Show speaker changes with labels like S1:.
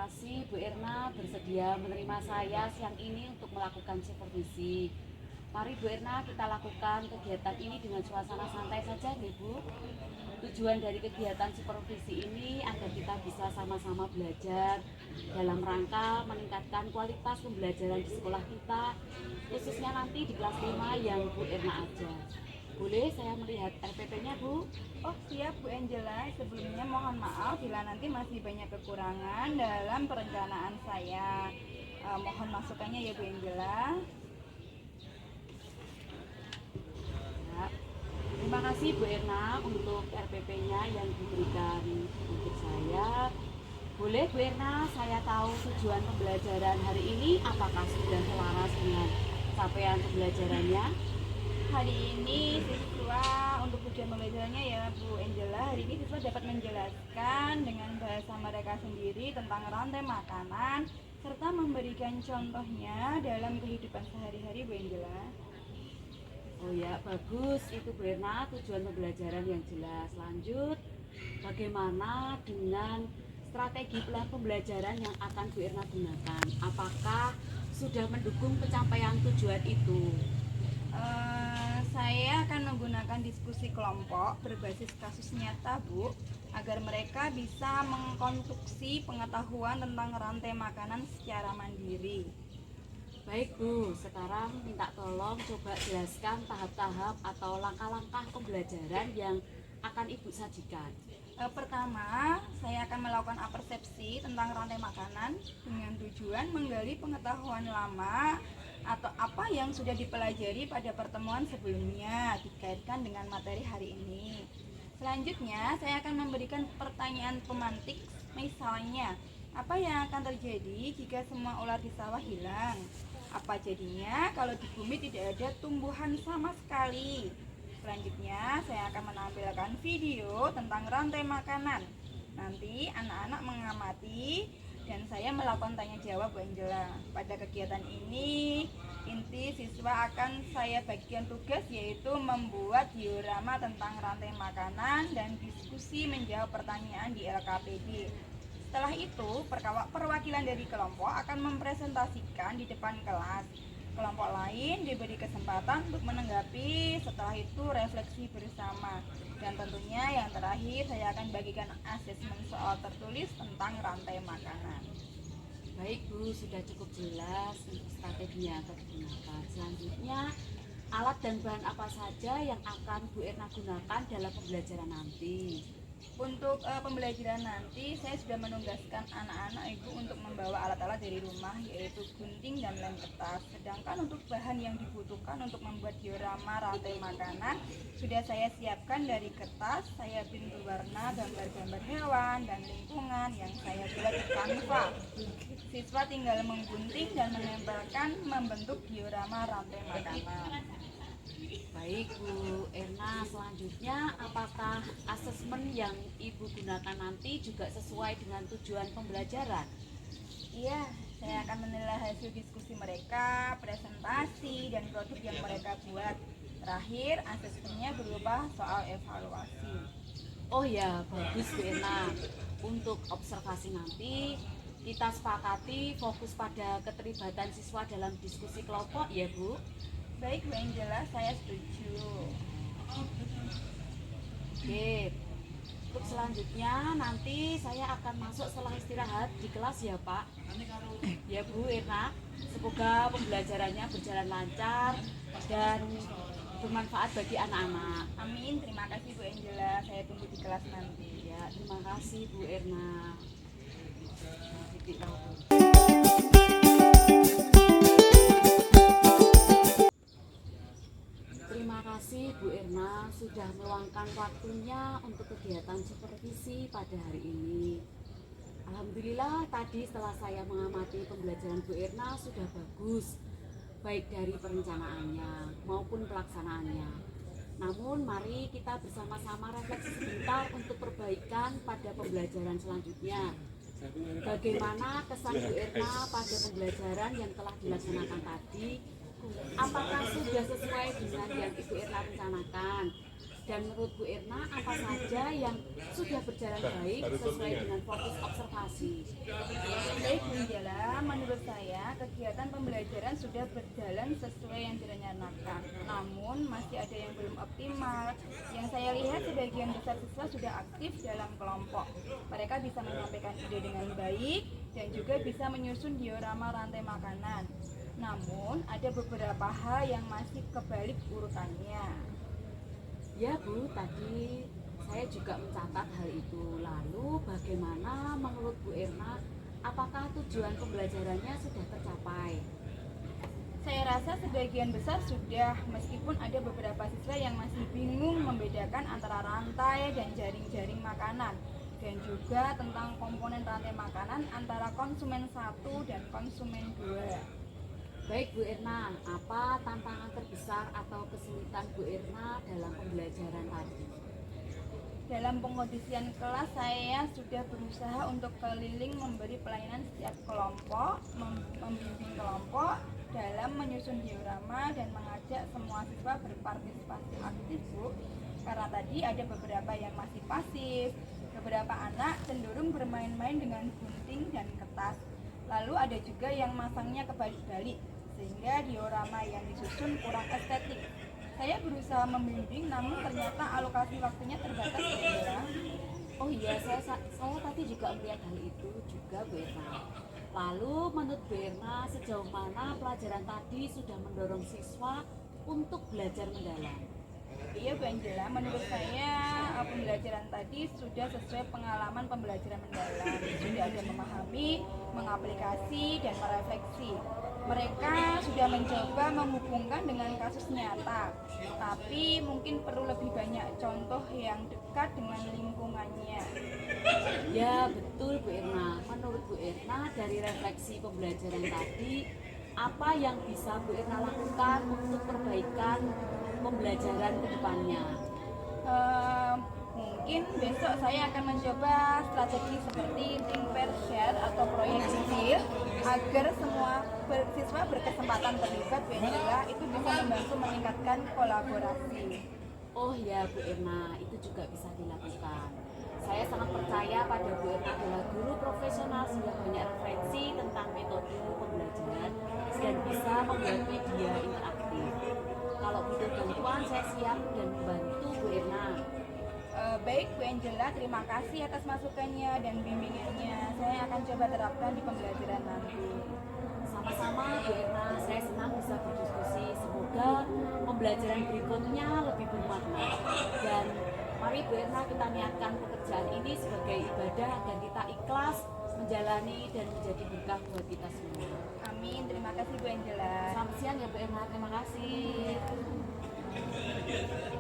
S1: kasih Bu Erna bersedia menerima saya siang ini untuk melakukan supervisi. Mari Bu Erna kita lakukan kegiatan ini dengan suasana santai saja nih Bu. Tujuan dari kegiatan supervisi ini agar kita bisa sama-sama belajar dalam rangka meningkatkan kualitas pembelajaran di sekolah kita, khususnya nanti di kelas 5 yang Bu Erna ajar. Boleh saya melihat RPP-nya Bu?
S2: Oh siap Bu Angela, sebelumnya mohon maaf bila nanti masih banyak kekurangan dalam perencanaan saya. Mohon masukannya ya Bu Angela.
S1: Ya. Terima kasih Bu Erna untuk RPP-nya yang diberikan untuk saya. Boleh Bu Erna, saya tahu tujuan pembelajaran hari ini apakah sudah selaras dengan capaian pembelajarannya?
S2: Hari ini siswa untuk tujuan pembelajarannya ya Bu Angela, hari ini siswa dapat menjelaskan dengan bahasa mereka sendiri tentang rantai makanan serta memberikan contohnya dalam kehidupan sehari-hari Bu Angela.
S1: Oh ya, bagus. Itu Bu Erna, tujuan pembelajaran yang jelas. Lanjut, bagaimana dengan strategi plan pembelajaran yang akan Bu Erna gunakan? Apakah sudah mendukung pencapaian tujuan itu?
S2: Saya akan menggunakan diskusi kelompok berbasis kasus nyata Bu, agar mereka bisa mengkonstruksi pengetahuan tentang rantai makanan secara mandiri.
S1: Baik Bu, sekarang minta tolong coba jelaskan tahap-tahap atau langkah-langkah pembelajaran yang akan Ibu sajikan.
S2: Pertama, saya akan melakukan apersepsi tentang rantai makanan dengan tujuan menggali pengetahuan lama atau apa yang sudah dipelajari pada pertemuan sebelumnya dikaitkan dengan materi hari ini. Selanjutnya, saya akan memberikan pertanyaan pemantik, misalnya, apa yang akan terjadi jika semua ular di sawah hilang? Apa jadinya kalau di bumi tidak ada tumbuhan sama sekali? Selanjutnya, saya akan menampilkan video tentang rantai makanan. Nanti anak-anak mengamati dan saya melakukan tanya jawab Bu Angela. Pada kegiatan ini, inti siswa akan saya bagikan tugas yaitu membuat diorama tentang rantai makanan dan diskusi menjawab pertanyaan di LKPD. Setelah itu, perwakilan dari kelompok akan mempresentasikan di depan kelas. Kelompok lain diberi kesempatan untuk menanggapi, setelah itu refleksi bersama. Dan tentunya yang terakhir saya akan bagikan asesmen soal tertulis tentang rantai makanan.
S1: Baik Bu, sudah cukup jelas untuk strategi yang akan digunakan. Selanjutnya, alat dan bahan apa saja yang akan Bu Erna gunakan dalam pembelajaran nanti?
S2: Untuk pembelajaran nanti saya sudah menugaskan anak-anak Ibu untuk membawa alat-alat dari rumah yaitu gunting dan lem kertas. Sedangkan untuk bahan yang dibutuhkan untuk membuat diorama rantai makanan sudah saya siapkan dari kertas, saya print berwarna, gambar-gambar hewan dan lingkungan yang saya buat di Canva. Siswa tinggal menggunting dan menempelkan membentuk diorama rantai makanan.
S1: Baik Bu Erna, selanjutnya apakah asesmen yang Ibu gunakan nanti juga sesuai dengan tujuan pembelajaran?
S2: Iya, saya akan menilai hasil diskusi mereka, presentasi, dan produk yang mereka buat. Terakhir, asesmennya berupa soal evaluasi.
S1: Oh ya, bagus Bu Erna. Untuk observasi nanti, kita sepakati fokus pada keterlibatan siswa dalam diskusi kelompok ya Bu.
S2: Baik Bu Angela, saya setuju.
S1: Oke, untuk selanjutnya nanti saya akan masuk setelah istirahat di kelas ya Pak. Ya Bu Erna, semoga pembelajarannya berjalan lancar dan bermanfaat bagi anak-anak.
S2: Amin, terima kasih Bu Angela, saya tunggu di kelas nanti.
S1: Ya, terima kasih Bu Erna. Titik laut. Terima kasih Bu Erna sudah meluangkan waktunya untuk kegiatan supervisi pada hari ini. Alhamdulillah tadi setelah saya mengamati pembelajaran Bu Erna sudah bagus, baik dari perencanaannya maupun pelaksanaannya. Namun mari kita bersama-sama refleksi sebentar untuk perbaikan pada pembelajaran selanjutnya. Bagaimana kesan Bu Erna pada pembelajaran yang telah dilaksanakan tadi? Apakah sudah sesuai dengan yang Ibu Erna rencanakan? Dan menurut Bu Irna, apa saja yang sudah berjalan baik sesuai dengan fokus observasi?
S2: Baik Bu Angela, menurut saya kegiatan pembelajaran sudah berjalan sesuai yang direncanakan. Namun masih ada yang belum optimal. Yang saya lihat sebagian besar siswa sudah aktif dalam kelompok. Mereka bisa menyampaikan ide dengan baik dan juga bisa menyusun diorama rantai makanan. Namun ada beberapa hal yang masih kebalik urutannya.
S1: Ya Bu, tadi saya juga mencatat hal itu. Lalu bagaimana menurut Bu Irna, apakah tujuan pembelajarannya sudah tercapai?
S2: Saya rasa sebagian besar sudah, meskipun ada beberapa siswa yang masih bingung membedakan antara rantai dan jaring-jaring makanan, dan juga tentang komponen rantai makanan antara konsumen 1 dan konsumen 2.
S1: Baik Bu Irna, apa tantangan terbesar atau kesulitan Bu Irna dalam pembelajaran tadi?
S2: Dalam pengondisian kelas, saya sudah berusaha untuk keliling memberi pelayanan setiap kelompok, membimbing kelompok dalam menyusun diorama dan mengajak semua siswa berpartisipasi aktif, Bu. Karena tadi ada beberapa yang masih pasif, beberapa anak cenderung bermain-main dengan gunting dan kertas. Lalu ada juga yang masangnya kebalik-balik, sehingga diorama yang disusun kurang estetik. Saya berusaha membimbing, namun ternyata alokasi waktunya terbatas, ya.
S1: Oh iya, saya tadi juga melihat hal itu juga Bu Irna. Lalu menurut Bu Irna, sejauh mana pelajaran tadi sudah mendorong siswa untuk belajar mendalam?
S2: Iya Bu Angela, menurut saya pembelajaran tadi sudah sesuai pengalaman pembelajaran mendalam. Sudah ada memahami, mengaplikasi, dan merefleksi. Mereka sudah mencoba menghubungkan dengan kasus nyata, tapi mungkin perlu lebih banyak contoh yang dekat dengan lingkungannya.
S1: Ya betul Bu Irna, menurut Bu Irna dari refleksi pembelajaran tadi, apa yang bisa Bu Irna lakukan untuk perbaikan pembelajaran ke depannya?
S2: Mungkin besok saya akan mencoba strategi seperti think, pair, share atau proyek kecil agar semua siswa berkesempatan terlibat. Bila itu bisa membantu meningkatkan kolaborasi.
S1: Oh ya Bu Irna, itu juga bisa dilakukan. Saya sangat percaya pada Bu Irna adalah guru profesional sehingga banyak referensi tentang metode pembelajaran dan bisa membuat media interaktif. Kalau butuh bantuan, saya siap dan membantu Bu Irna.
S2: Baik Bu Angela, terima kasih atas masukannya dan bimbingannya. Saya akan coba terapkan di pembelajaran nanti.
S1: Sama-sama Bu Irna, saya senang bisa berdiskusi. Semoga pembelajaran berikutnya lebih bermakna. Dan mari Bu Irna kita niatkan pekerjaan ini sebagai ibadah agar kita ikhlas menjalani dan menjadi berkah buat kita semua.
S2: Amin, terima kasih Bu Angela.
S1: Selamat siang ya Bu Irna, terima kasih.